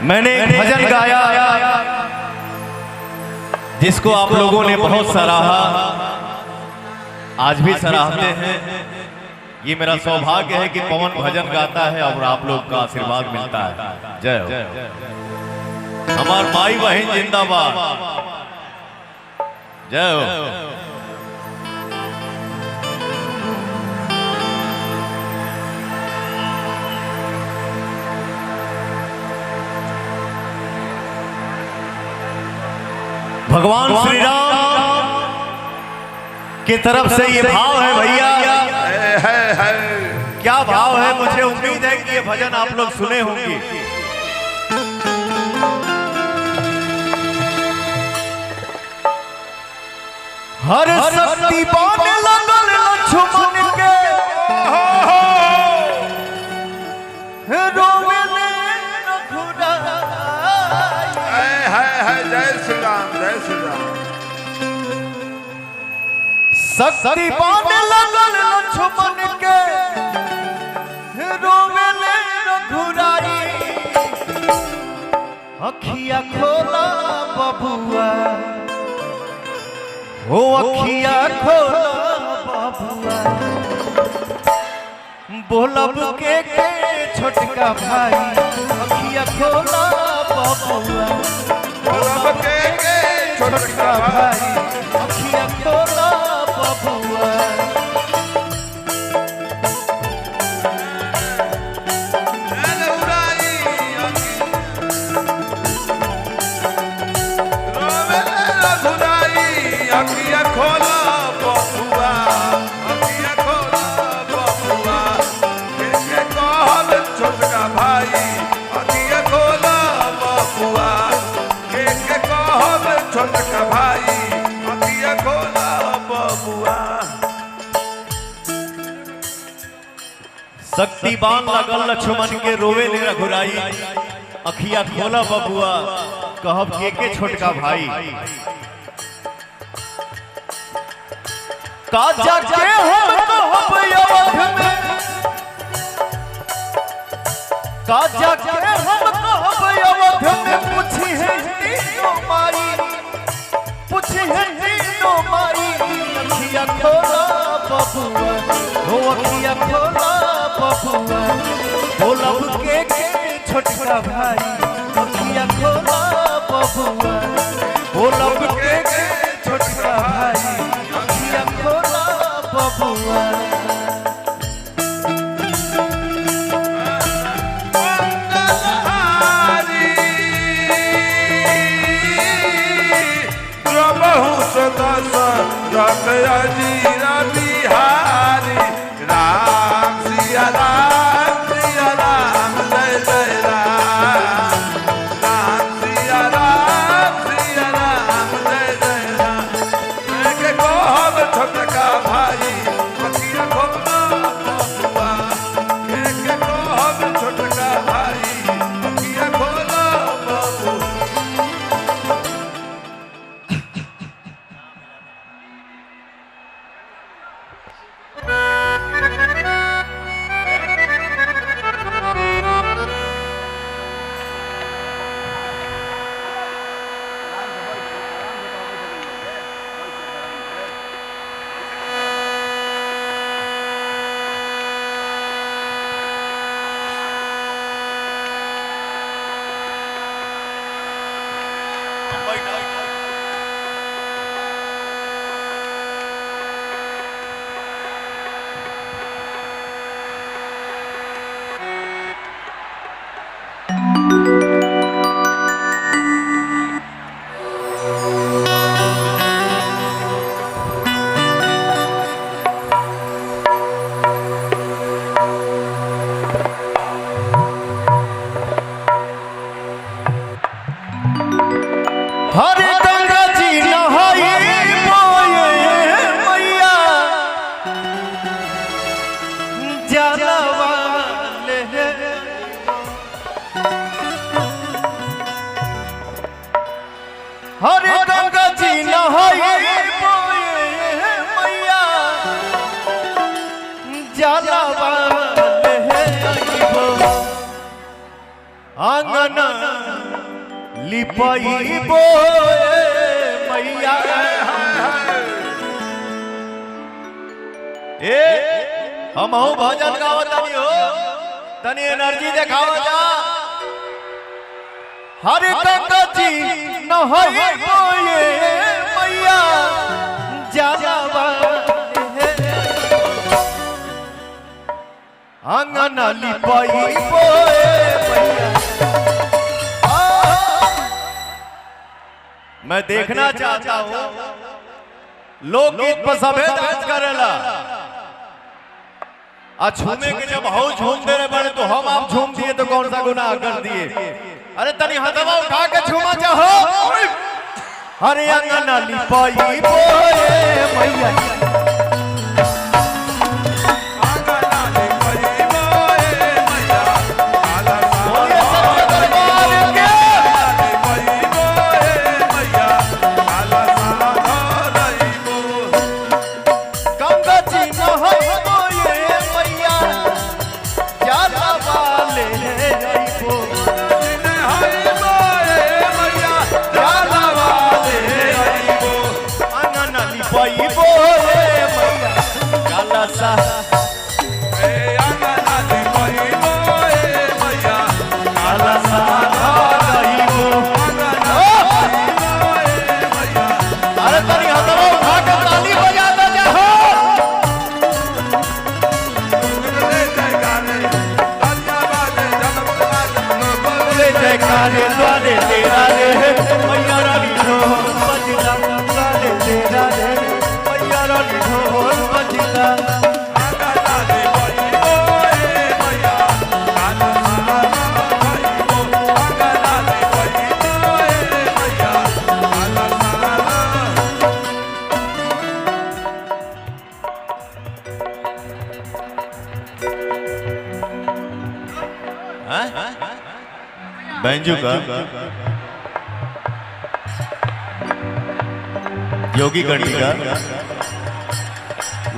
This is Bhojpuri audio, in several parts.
मैंने एक भजन गाया जिसको आप लोगों ने बहुत सराहा, आज भी सराहते हैं। ये मेरा सौभाग्य है कि पवन भजन गाता है और आप लोग का आशीर्वाद मिलता है। जय हो। हमार माई बहन जिंदाबाद। जय हो। भगवान श्री राम की तरफ से ये भाव है भैया। क्या भाव है? मुझे उम्मीद है कि ये भजन आप लोग सुने होंगे। हर शक्ति पाने लगल लक्ष्मण के रोवेले रघुराई। जय श्री राम, जय श्री राम। शक्ति पाने लगल लक्ष्मण के रोवेले रघुराई। अखिया खोला बबुआ, ओ अखिया खोला बबुआ, बोलब के छोटका भाई। अखिया खोला बबुआ, बोलब के छोटका भाई। अखिया खोला बबुआ। अखिया खोला बबुआ, अखिया खोला बबुआ, के कहब छोटका भाई। अखिया खोला बबुआ, के कहब छोटका भाई। अखिया खोला बबुआ। शक्तिवान लगल लक्ष्मण के रोवे ले रघुराई। अखिया खोला बबुआ, कहब के छोटका भाई। काजा के हम कहब अवध में, काजा के हम कहब अवध में। पूछी है तीनों माई, पूछी है तीनों माई। अखिया खोला बबुआ, हो अखिया खोला बबुआ, बोलब के छोटका भाई। अखिया खोला बबुआ, बोलब के छोटका भाई। अखिया खोला बबुआ। जीरा बिहारी राम सिया राम, सिया राम जय जय राम। राम सिया राम, सिया राम जय जय राम। के कहब छोटका भाई। अखिया खोला बबुआ, के कहब छोटका भाई। अखिया खोला बबुआ। हरे गंगा जी नहाई बोए मैया, जलवा ले। हरे गंगा जी नहाई बोए मैया, जलवा ले। आंगन लिपाई बोए मैया ए हम हो भजन गावत तनी हो तनी एनर्जी देखावा जा हरे गंगा जी नहाई बोए मैया जावा आंगन लिपाई बोए मैया मैं देखना चाहता हूं लोकगीत पर सभे डांस करेला आज झूमे के जब हाउ झूम दे रहे बड़े तो हम आप झूम दिए तो कौन सा गुनाह कर दिए अरे तनी हथवा उठा के झूमा चाहो हरे अंगना लिपाई बोए मैया बैंजू का योगी गढ़ी का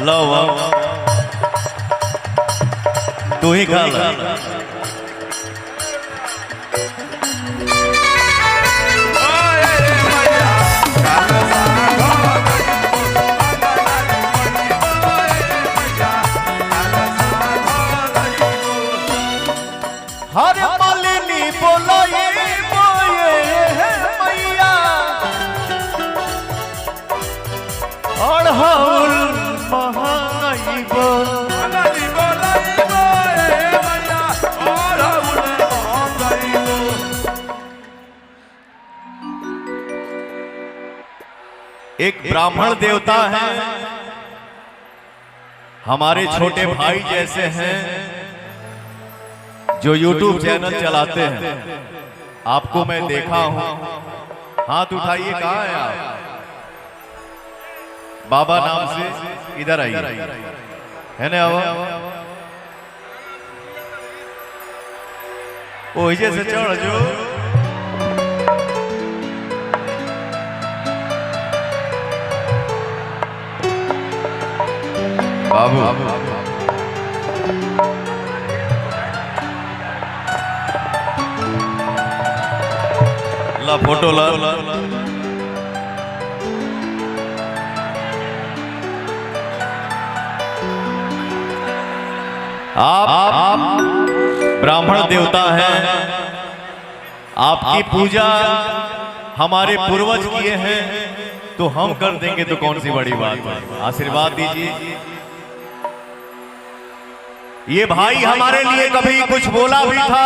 लव तू ही खा ला हर मालिनी बोलाई बोए मैया और हाउल महाई बोलाई बोए मैया और हाउल महाई एक ब्राह्मण देवता है हमारे छोटे भाई जैसे हैं जो YouTube चैनल चलाते हैं आपको मैं देखा हूं हाथ उठाइए कहां है आप बाबा नाम से इधर आइए है ना वो इजे से चढ़ जो बाबू ला फोटो ला आप ब्राह्मण देवता हैं आपकी पूजा हमारे पूर्वज किए हैं तो हम कर देंगे तो कौन सी बड़ी बात है आशीर्वाद दीजिए ये भाई हमारे लिए कभी कुछ बोला भी था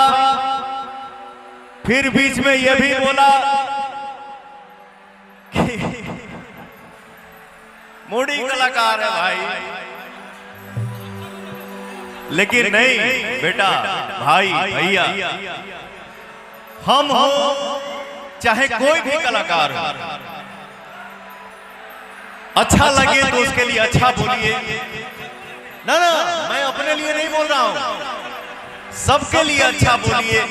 फिर बीच में यह भी बोला कि मूडी कलाकार है भाई लेकिन नहीं बेटा भाई भैया हम हो चाहे कोई भी कलाकार हो अच्छा लगे तो उसके लिए अच्छा बोलिए ना मैं अपने लिए नहीं बोल रहा हूं सबके लिए अच्छा बोलिए।